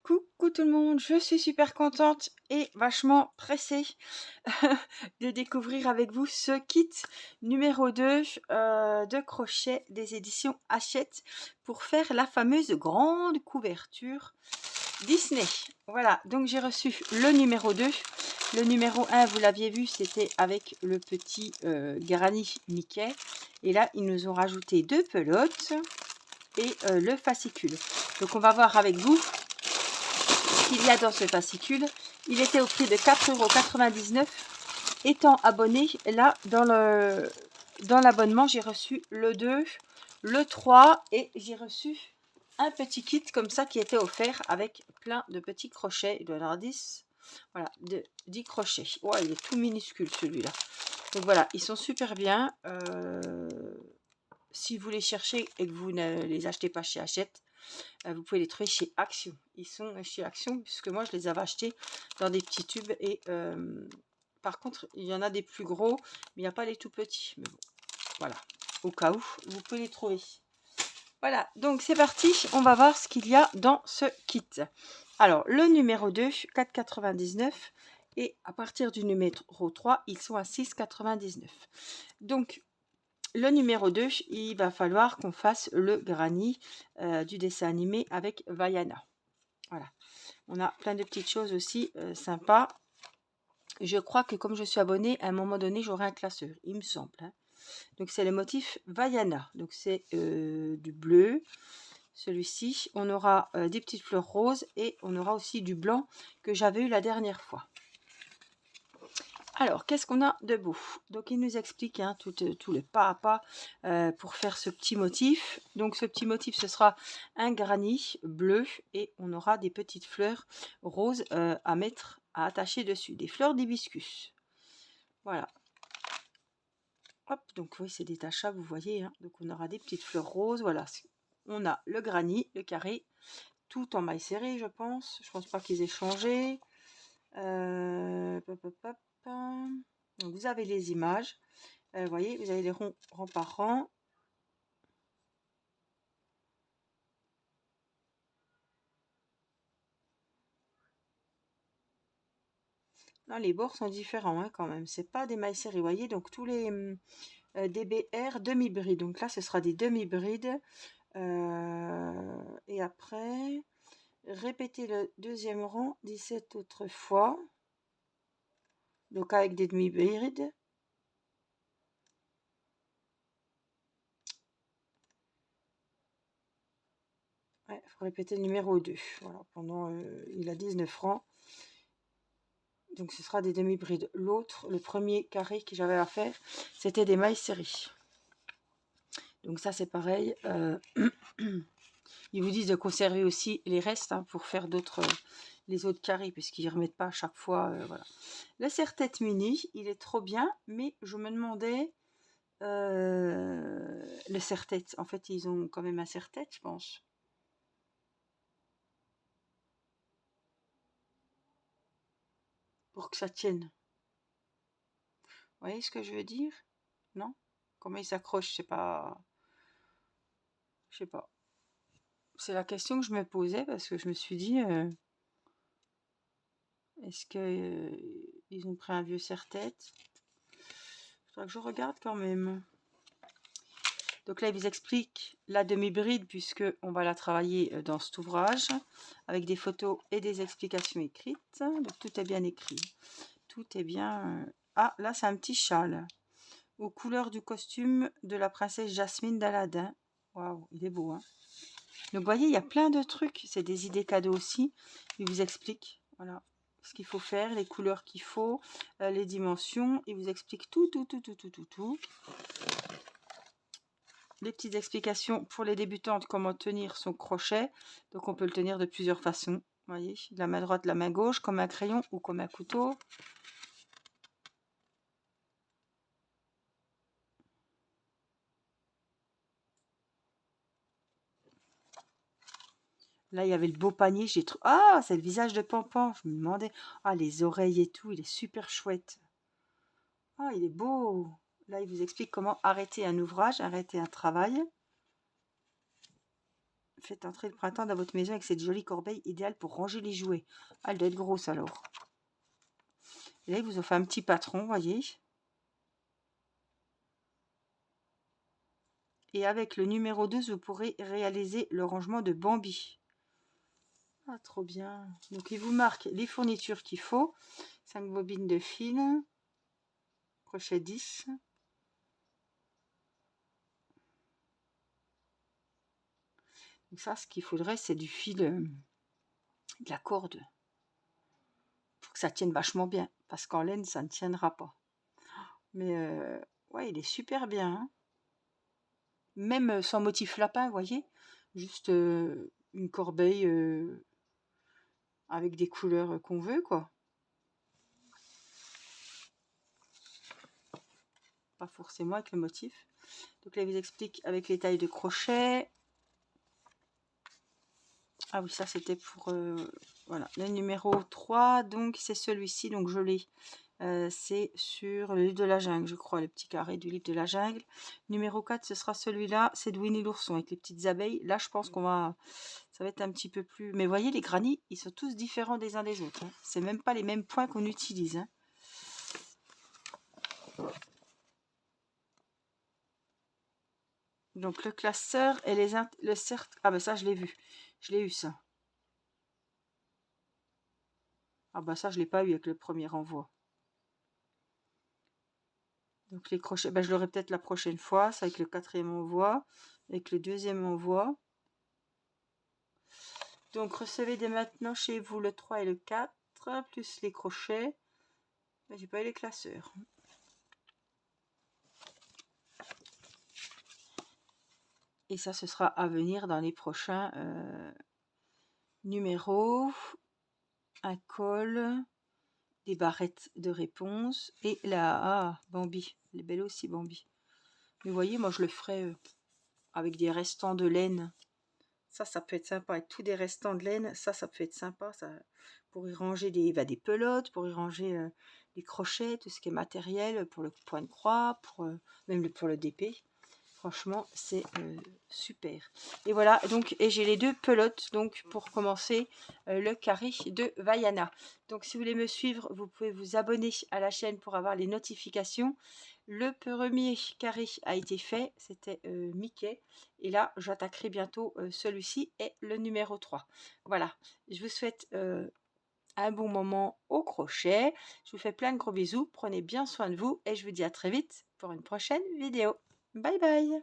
Coucou tout le monde, je suis super contente et vachement pressée de découvrir avec vous ce kit numéro 2 de crochet des éditions Hachette pour faire la fameuse grande couverture Disney. Voilà, donc j'ai reçu le numéro 2. Le numéro 1, vous l'aviez vu, c'était avec le petit Granny Mickey. Et là, ils nous ont rajouté 2 pelotes et le fascicule. Donc on va voir avec vous qu'il y a dans ce fascicule. Il était au prix de 4,99 €. Étant abonné, là, dans l'abonnement, j'ai reçu le 2, le 3 et j'ai reçu un petit kit comme ça qui était offert avec plein de petits crochets. Il doit y en avoir 10. Voilà, 10 crochets. Oh, il est tout minuscule celui-là. Donc voilà, ils sont super bien. Si vous les cherchez et que vous ne les achetez pas chez Hachette, vous pouvez les trouver chez Action. Ils sont chez Action puisque moi je les avais achetés dans des petits tubes et par contre il y en a des plus gros mais il n'y a pas les tout petits. Mais bon, voilà, au cas où vous pouvez les trouver. Voilà, donc c'est parti, on va voir ce qu'il y a dans ce kit. Alors le numéro 2, 4,99 € et à partir du numéro 3, ils sont à 6,99 €. Donc le numéro 2, il va falloir qu'on fasse le granny du dessin animé avec Vaiana. Voilà, on a plein de petites choses aussi sympas. Je crois que comme je suis abonnée, à un moment donné, j'aurai un classeur, il me semble. Hein. Donc c'est le motif Vaiana. Donc c'est du bleu. Celui-ci, on aura des petites fleurs roses et on aura aussi du blanc que j'avais eu la dernière fois. Alors, qu'est-ce qu'on a de beau? Donc, il nous explique hein, tout le pas à pas pour faire ce petit motif. Donc, ce petit motif, ce sera un granny bleu et on aura des petites fleurs roses à mettre, à attacher dessus. Des fleurs d'hibiscus. Voilà. Hop, donc oui, c'est détachable, vous voyez. Hein. Donc, on aura des petites fleurs roses. Voilà. On a le granny, le carré, tout en maille serrée, je pense. Je pense pas qu'ils aient changé. Pop, pop, pop. Donc vous avez les images, vous voyez, vous avez les ronds rang par rang. Là, les bords sont différents hein, quand même, c'est pas des mailles serrées, vous voyez, donc tous les DBR demi-brides, donc là ce sera des demi-brides, et après, répétez le deuxième rang 17 autres fois, donc avec des demi-brides. Ouais, il faut répéter le numéro 2. Voilà, pendant, il a 19 francs. Donc ce sera des demi-brides. L'autre, le premier carré que j'avais à faire, c'était des mailles serrées. Donc ça c'est pareil. Ils vous disent de conserver aussi les restes hein, pour faire les autres carrés, puisqu'ils ne remettent pas à chaque fois. Voilà. Le serre-tête mini, il est trop bien, mais je me demandais le serre-tête. En fait, ils ont quand même un serre-tête, je pense. Pour que ça tienne. Vous voyez ce que je veux dire? Non? Comment il s'accroche? Je sais pas. Je sais pas. C'est la question que je me posais parce que je me suis dit, est-ce que ils ont pris un vieux serre-tête? Faudra que je regarde quand même. Donc là, il vous explique la demi-bride puisque on va la travailler dans cet ouvrage avec des photos et des explications écrites. Donc tout est bien écrit. Tout est bien... Ah, là, c'est un petit châle aux couleurs du costume de la princesse Jasmine d'Aladin. Waouh, il est beau, hein. Donc vous voyez, il y a plein de trucs. C'est des idées cadeaux aussi. Il vous explique, voilà, ce qu'il faut faire, les couleurs qu'il faut, les dimensions. Il vous explique tout. Les petites explications pour les débutantes, comment tenir son crochet. Donc on peut le tenir de plusieurs façons. Vous voyez, de la main droite, de la main gauche, comme un crayon ou comme un couteau. Là, il y avait le beau panier. J'ai trouvé. Ah, c'est le visage de Pampan. Je me demandais. Ah, les oreilles et tout. Il est super chouette. Ah, il est beau. Là, il vous explique comment arrêter un ouvrage, arrêter un travail. Faites entrer le printemps dans votre maison avec cette jolie corbeille idéale pour ranger les jouets. Ah, elle doit être grosse alors. Et là, ils vous ont fait un petit patron, voyez. Et avec le numéro 12, vous pourrez réaliser le rangement de Bambi. Ah, trop bien. Donc, il vous marque les fournitures qu'il faut. 5 bobines de fil. Crochet 10. Donc ça, ce qu'il faudrait, c'est du fil, de la corde. Pour que ça tienne vachement bien. Parce qu'en laine, ça ne tiendra pas. Mais, ouais, il est super bien. Hein. Même sans motif lapin, vous voyez. Juste une corbeille avec des couleurs qu'on veut, quoi. Pas forcément avec le motif. Donc là, il vous explique avec les tailles de crochet. Ah oui, ça c'était pour... voilà, le numéro 3, donc c'est celui-ci, donc je l'ai. C'est sur le livre de la jungle, je crois, le petit carré du livre de la jungle. Numéro 4, ce sera celui-là, c'est de Winnie l'ourson avec les petites abeilles. Là, je pense qu'on va... Ça va être un petit peu plus... Mais voyez, les granits, ils sont tous différents des uns des autres. Hein. C'est même pas les mêmes points qu'on utilise. Hein. Donc le classeur et le cercle... Ah ben ça, je l'ai vu. Je l'ai eu, ça. Ah bah ça, je l'ai pas eu avec le premier envoi. Donc les crochets, bah, je l'aurai peut-être la prochaine fois. C'est avec le 4e envoi. Avec le 2e envoi. Donc recevez dès maintenant chez vous le 3 et le 4. Plus les crochets. J'ai pas eu les classeurs. Et ça, ce sera à venir dans les prochains numéros. Un col. Des barrettes de réponse. Et là, ah, Bambi. Elle est belle aussi, Bambi. Mais vous voyez, moi, je le ferai avec des restants de laine. Ça peut être sympa. Avec tous des restants de laine, ça peut être sympa. Ça, pour y ranger des pelotes, pour y ranger les crochets, tout ce qui est matériel, pour le point de croix, même pour le DP. Franchement, c'est super. Et voilà, donc, et j'ai les 2 pelotes, donc, pour commencer le carré de Vaiana. Donc, si vous voulez me suivre, vous pouvez vous abonner à la chaîne pour avoir les notifications. Le premier carré a été fait, c'était Mickey. Et là, j'attaquerai bientôt celui-ci et le numéro 3. Voilà, je vous souhaite un bon moment au crochet. Je vous fais plein de gros bisous. Prenez bien soin de vous et je vous dis à très vite pour une prochaine vidéo. Bye bye!